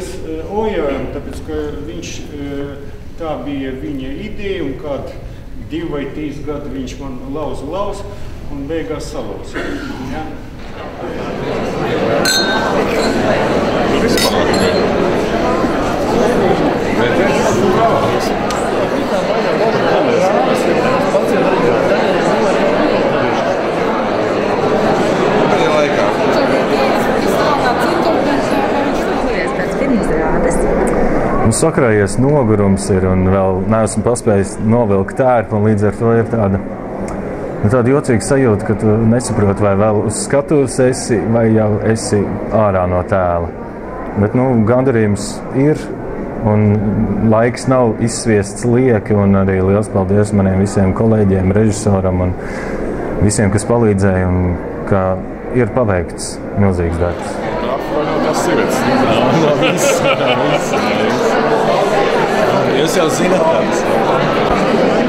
Rīgas Ojājam, tāpēc, ka viņš tā bija viņa ideja, un kād 2 vai 3 gadi viņš man lauz, un beigās salauz. Ja? Sakrājies nogurums ir, un vēl neesmu paspējis novilkt tērpu, un līdz ar to ir tāda jocīga sajūta, ka tu nesaproti, vai vēl uz skatuves esi, vai jau esi ārā no tēla. Bet, gandarījums ir, un laiks nav izsviests lieki, un arī liels paldies maniem visiem kolēģiem, režisoram un visiem, kas palīdzēja, un ka ir paveikts milzīgs darbs. Jūs jau zināt, kādas.